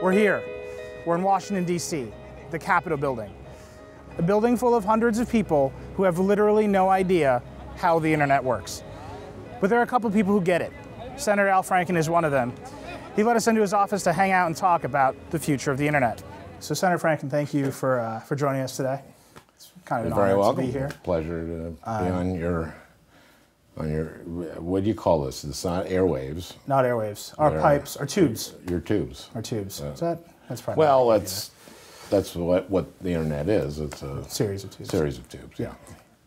We're here. We're in Washington, D.C., the Capitol building. A building full of hundreds of people who have literally no idea how the internet works. But there are a couple of people who get it. Senator Al Franken is one of them. He let us into his office to hang out and talk about the future of the internet. So Senator Franken, thank you for joining us today. It's kind of an honor to be here. Pleasure to be on your, what do you call this? It's not airwaves. Not airwaves. Our pipes, our tubes. Your tubes. Our tubes. That's probably. Well, that's what the internet is. It's a series of tubes. Series of tubes. Yeah.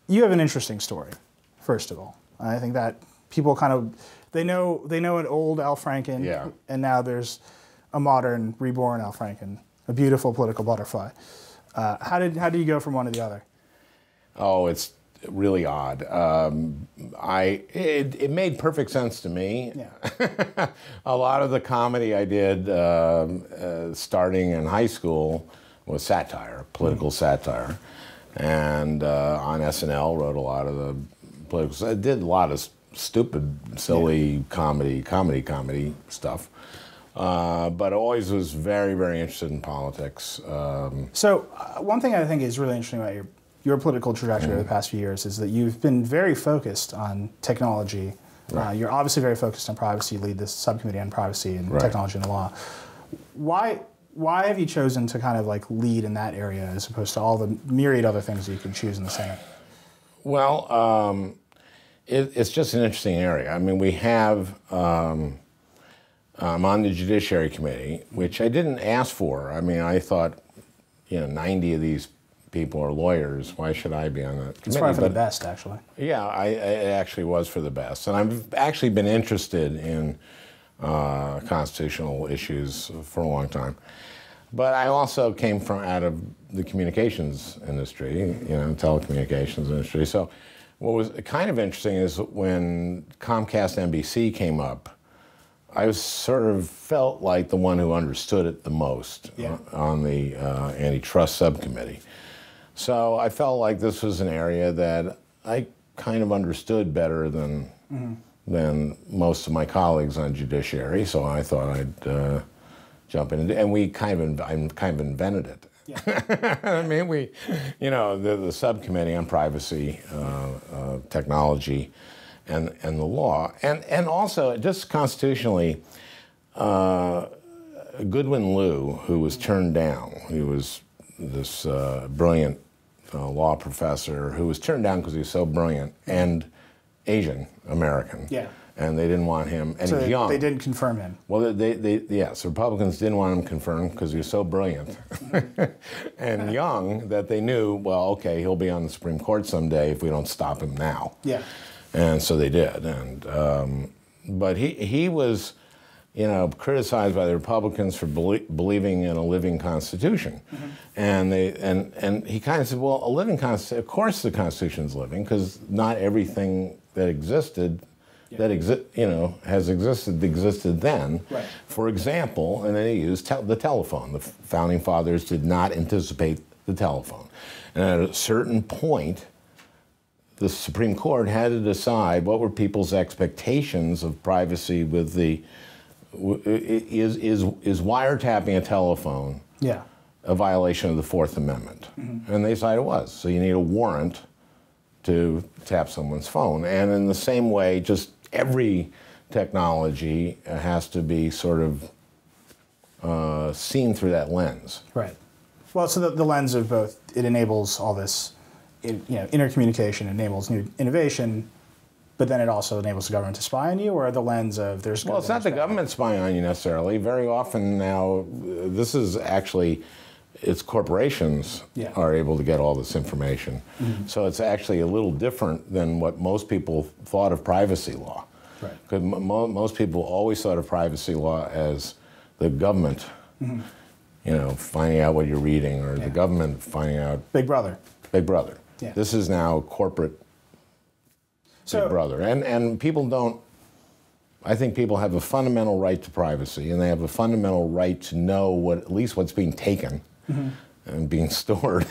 You have an interesting story, first of all. I think that people kind of they know an old Al Franken, yeah, and now there's a modern, reborn Al Franken, a beautiful political butterfly. How did you go from one to the other? Oh, it's really odd. It made perfect sense to me. Yeah. A lot of the comedy I did starting in high school was satire, political satire, and on SNL wrote a lot of the political. I did a lot of stupid, silly comedy stuff. But always was very, very interested in politics. So one thing I think is really interesting about your political trajectory over the past few years is that you've been very focused on technology. Right. You're obviously very focused on privacy. You lead this subcommittee on privacy and technology and the law. Why have you chosen to kind of like lead in that area as opposed to all the myriad other things that you can choose in the Senate? Well, it's just an interesting area. I mean, we have. I'm on the Judiciary Committee, which I didn't ask for. I mean, I thought, 90 of these people are lawyers. Why should I be on that committee? It's probably for the best, actually. Yeah, it actually was for the best. And I've actually been interested in constitutional issues for a long time. But I also came out of the communications industry, telecommunications industry. So what was kind of interesting is when Comcast NBC came up, I sort of felt like the one who understood it the most on the antitrust subcommittee. So I felt like this was an area that I kind of understood better than most of my colleagues on judiciary. So I thought I'd jump in, and I kind of invented it. Yeah. I mean, the subcommittee on privacy, technology, and the law, and also just constitutionally, Goodwin Liu, who was turned down, he was this brilliant law professor who was turned down because he was so brilliant and Asian American. Yeah. And they didn't want him, and so he's young. They didn't confirm him. Well, yes, Republicans didn't want him confirmed because he was so brilliant and young that they knew, well, okay, he'll be on the Supreme Court someday if we don't stop him now. Yeah. And so they did, and but he was, criticized by the Republicans for believing in a living Constitution, and he kind of said, well, a living Constitution, of course the Constitution's living, because not everything that existed, has existed then. Right. For example, and then he used the telephone. The founding fathers did not anticipate the telephone, and at a certain point, the Supreme Court had to decide what were people's expectations of privacy with the, is wiretapping a telephone a violation of the Fourth Amendment? And they decided it was. So you need a warrant to tap someone's phone. And in the same way, just every technology has to be sort of seen through that lens. Right. Well, so the lens of both, it enables all this intercommunication, enables new innovation, but then it also enables the government to spy on you, or the lens of there's... Well, it's not the government spying on you necessarily. Very often now, this is actually, it's corporations are able to get all this information. So it's actually a little different than what most people thought of privacy law. Right. Because most people always thought of privacy law as the government, finding out what you're reading, or the government finding out... Big Brother. Big Brother. Yeah. This is now corporate Big Brother. And people don't, I think people have a fundamental right to privacy, and they have a fundamental right to know at least what's being taken and being stored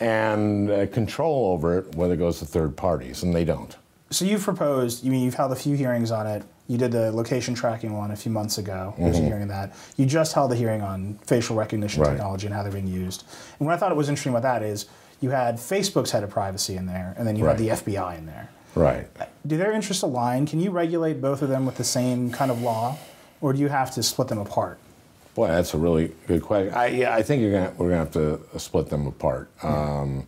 and control over it, whether it goes to third parties, and they don't. So you've proposed, you've held a few hearings on it. You did the location tracking one a few months ago. There's a hearing on that. You just held a hearing on facial recognition technology and how they're being used. And what I thought was interesting about that is you had Facebook's head of privacy in there, and then you had the FBI in there. Right. Do their interests align? Can you regulate both of them with the same kind of law, or do you have to split them apart? Boy, that's a really good question. I think we're gonna have to split them apart, and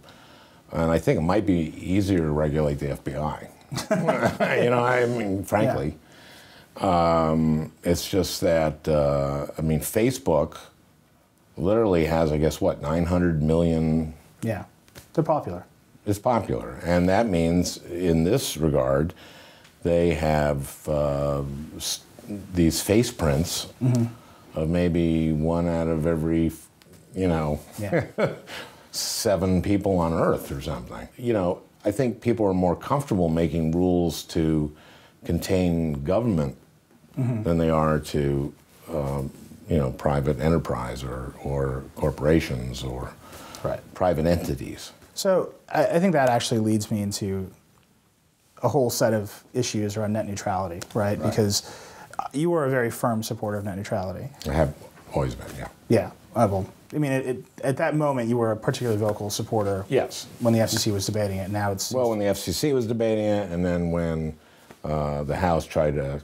I think it might be easier to regulate the FBI. You know, I mean, frankly, it's just that I mean, Facebook literally has, I guess, what, 900 million. Yeah, they're popular. It's popular, and that means, in this regard, they have these face prints of maybe one out of every, you know, 7 people on Earth or something. You know, I think people are more comfortable making rules to contain government than they are to, you know, private enterprise or corporations or private entities. So I think that actually leads me into a whole set of issues around net neutrality, right? Because you were a very firm supporter of net neutrality. I have always been, yeah. Yeah, well, I mean, at that moment you were a particularly vocal supporter. Yes. When the FCC was debating it. Now it's well, when the FCC was debating it, and then when the House tried to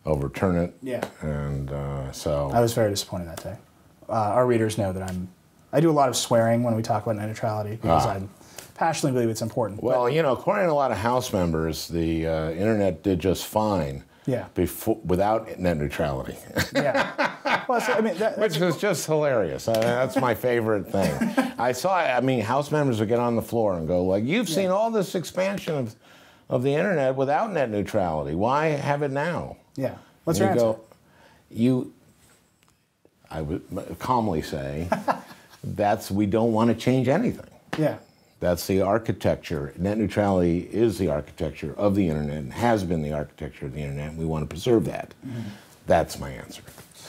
overturn it. Yeah. And so I was very disappointed that day. Our readers know that I do a lot of swearing when we talk about net neutrality because I passionately believe it's important. Well, you know, according to a lot of House members, the internet did just fine. Yeah. Without net neutrality. Yeah. Well, so, I mean, which was just hilarious. That's my favorite thing. I mean, House members would get on the floor and go like, "You've seen all this expansion of the internet without net neutrality. Why have it now?" Yeah. What's your answer? I would calmly say, we don't want to change anything. Yeah. That's the architecture. Net neutrality is the architecture of the internet and has been the architecture of the internet, and we want to preserve that. That's my answer.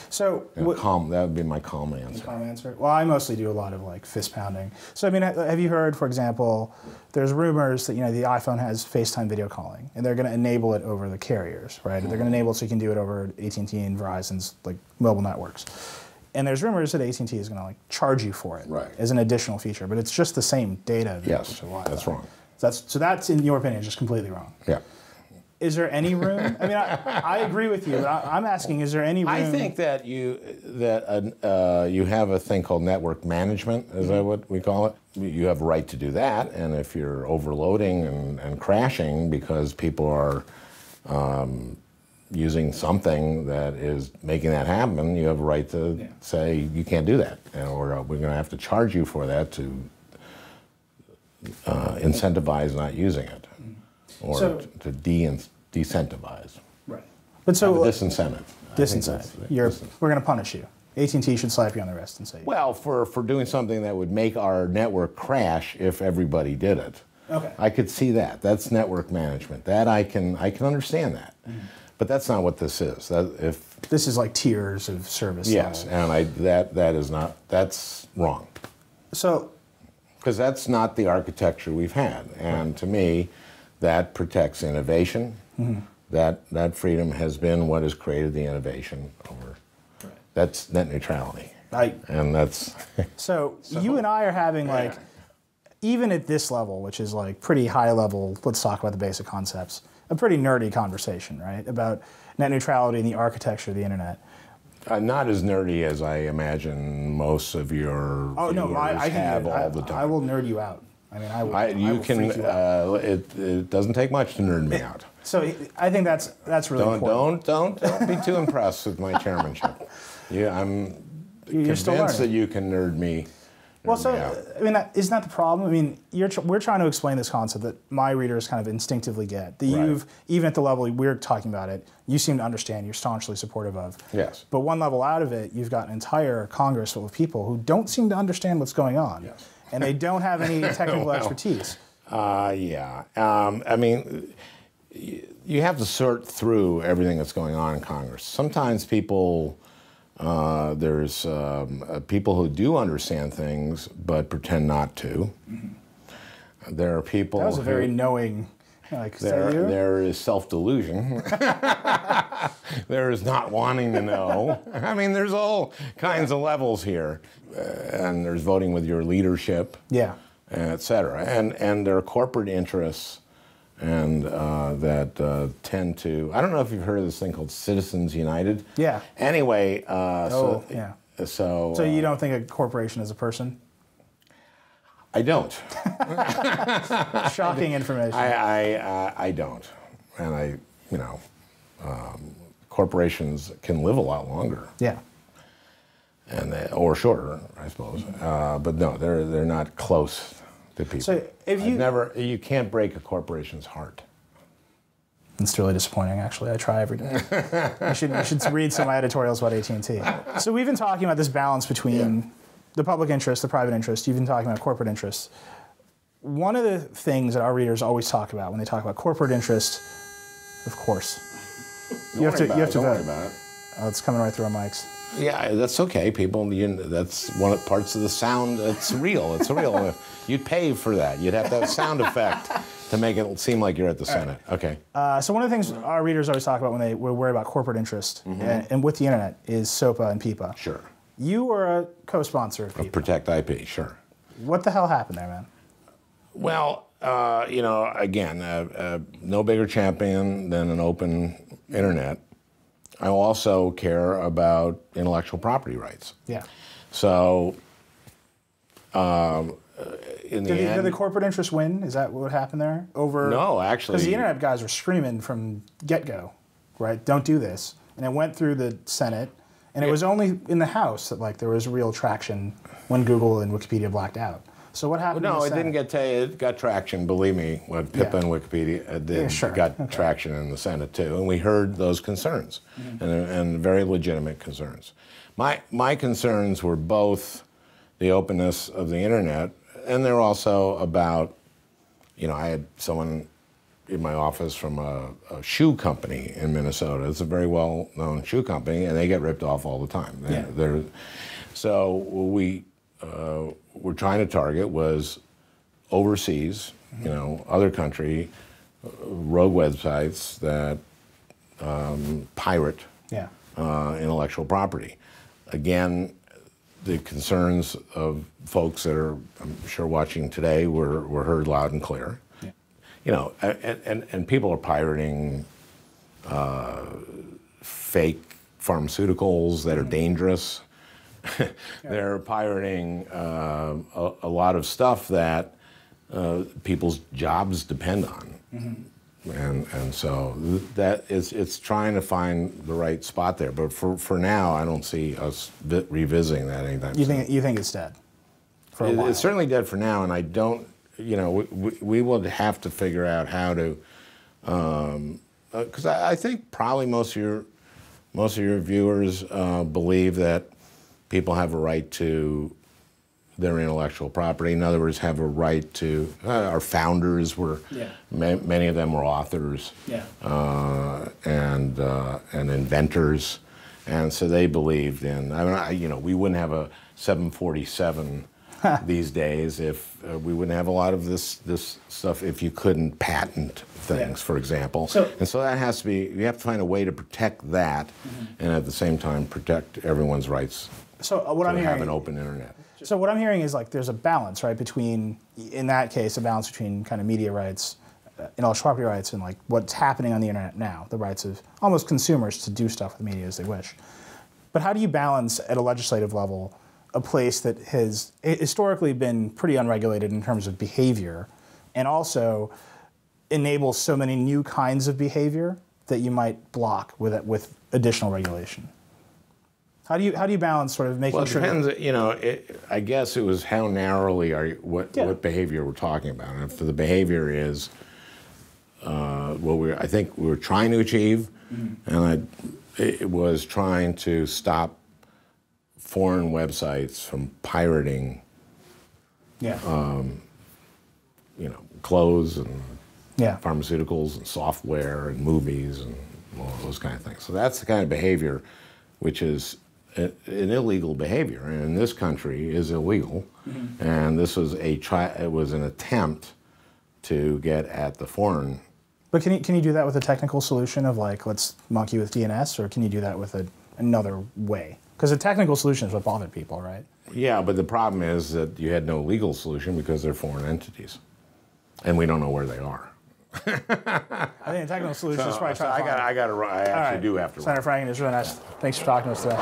So that would be my calm answer. Calm answer. Well, I mostly do a lot of like fist pounding. So I mean, have you heard, for example, there's rumors that, you know, the iPhone has FaceTime video calling, and they're going to enable it over the carriers, right? They're going to enable it so you can do it over AT&T and Verizon's like mobile networks. And there's rumors that AT&T is going to like charge you for it as an additional feature, but it's just the same data. Yes, that's wrong. So that's, in your opinion, just completely wrong. Yeah. Is there any room? I mean, I agree with you, but I'm asking, is there any room? I think that you have a thing called network management, is that what we call it? You have a right to do that, and if you're overloading and crashing because people are using something that is making that happen, you have a right to say you can't do that, or we're going to have to charge you for that to incentivize not using it, or to de-incentivize. Right. But so disincentive. Disincentive. We're going to punish you. AT&T should slap you on the wrist and say. Well, for doing something that would make our network crash if everybody did it. Okay. I could see that. That's network management. That I can understand that. But that's not what this is. This is like tiers of service. Yes, level. And that's wrong. So, because that's not the architecture we've had, and to me, that protects innovation. That freedom has been what has created the innovation over. That's net neutrality. And that's so you and I are having like, even at this level, which is like pretty high level. Let's talk about the basic concepts. A pretty nerdy conversation, right, about net neutrality and the architecture of the internet. Not as nerdy as I imagine most of your viewers have all the time. I will nerd you out. I mean, I will freak you out. It doesn't take much to nerd me out. So I think that's really important. Don't be too impressed with my chairmanship. I'm convinced that you can nerd me. Well, so, I mean, isn't that the problem? I mean, we're trying to explain this concept that my readers kind of instinctively get. That you've, even at the level we're talking about it, you seem to understand, you're staunchly supportive of. Yes. But one level out of it, you've got an entire Congress full of people who don't seem to understand what's going on. Yes. And they don't have any technical expertise. I mean, you have to sort through everything that's going on in Congress. Sometimes people... there's people who do understand things but pretend not to. There are people. That was a very knowing Like, there is self-delusion. There is not wanting to know. I mean, there's all kinds of levels here. And there's voting with your leadership, et cetera. And there are corporate interests and that tend to, I don't know if you've heard of this thing called Citizens United. Yeah. Anyway, So you don't think a corporation is a person? I don't. Shocking information. I don't. And corporations can live a lot longer. Yeah. And or shorter, I suppose. But no, they're not close to people. So if you can't break a corporation's heart. It's really disappointing, actually. I try every day. you should read some of my editorials about AT&T. So we've been talking about this balance between the public interest, the private interest. You've been talking about corporate interests. One of the things that our readers always talk about when they talk about corporate interest, of course, you have to vote. Don't worry about it. Oh, it's coming right through our mics. Yeah, that's okay, people. That's one of the parts of the sound. It's real. It's real. You'd pay for that. You'd have to have a sound effect to make it seem like you're at the Senate. Okay. So one of the things our readers always talk about when they worry about corporate interest and with the internet is SOPA and PIPA. Sure. You were a co-sponsor of PIPA. Protect IP, sure. What the hell happened there, man? Well, again, no bigger champion than an open internet. I also care about intellectual property rights. Yeah. So, in the end, did the corporate interest win? Is that what happened there? No, actually, because the internet guys were screaming from get-go, right? Don't do this, and it went through the Senate, and it was only in the House that there was real traction when Google and Wikipedia blacked out. So what happened? No, it didn't get. It got traction. Believe me, what PIPA and Wikipedia did got traction in the Senate too, and we heard those concerns, and very legitimate concerns. My concerns were both the openness of the internet, and they're also about, I had someone in my office from a shoe company in Minnesota. It's a very well-known shoe company, and they get ripped off all the time. So we're trying to target was overseas, other country, rogue websites that pirate intellectual property. Again, the concerns of folks that are, I'm sure, watching today were heard loud and clear. Yeah. And people are pirating fake pharmaceuticals that are dangerous. They're pirating a lot of stuff that people's jobs depend on, and so it's trying to find the right spot there. But for now, I don't see us revisiting that anytime soon. You think it's dead? For a while. It's certainly dead for now, and I don't. We will have to figure out how to, because I think probably most of your viewers believe that people have a right to their intellectual property. In other words, have a right to, our founders were, many of them were authors and inventors. And so they believed in, we wouldn't have a 747 these days if we wouldn't have a lot of this stuff if you couldn't patent things, for example. And so that has to be, you have to find a way to protect that and at the same time protect everyone's rights. So what I'm hearing, have an open internet. So what I'm hearing is there's a balance, right, between, in that case, a balance between kind of media rights, intellectual property rights, and what's happening on the internet now, the rights of almost consumers to do stuff with media as they wish. But how do you balance at a legislative level a place that has historically been pretty unregulated in terms of behavior, and also enables so many new kinds of behavior that you might block with additional regulation? How do you balance sort of making sure? Well, it depends. I guess it was how narrowly what behavior we're talking about. And if the behavior is what I think we were trying to achieve, and it was trying to stop foreign websites from pirating, clothes and pharmaceuticals and software and movies and all those kind of things. So that's the kind of behavior which is an illegal behavior, and in this country is illegal. And this was it was an attempt to get at the foreign But can you do that with a technical solution of like, let's monkey with DNS, or can you do that with another way? Because the technical solution is what bothered people, right? Yeah, but the problem is that you had no legal solution because they're foreign entities. And we don't know where they are. I think the technical solution is probably trying to find. I actually do have to. Senator Franken, it's really nice. Thanks for talking to us today.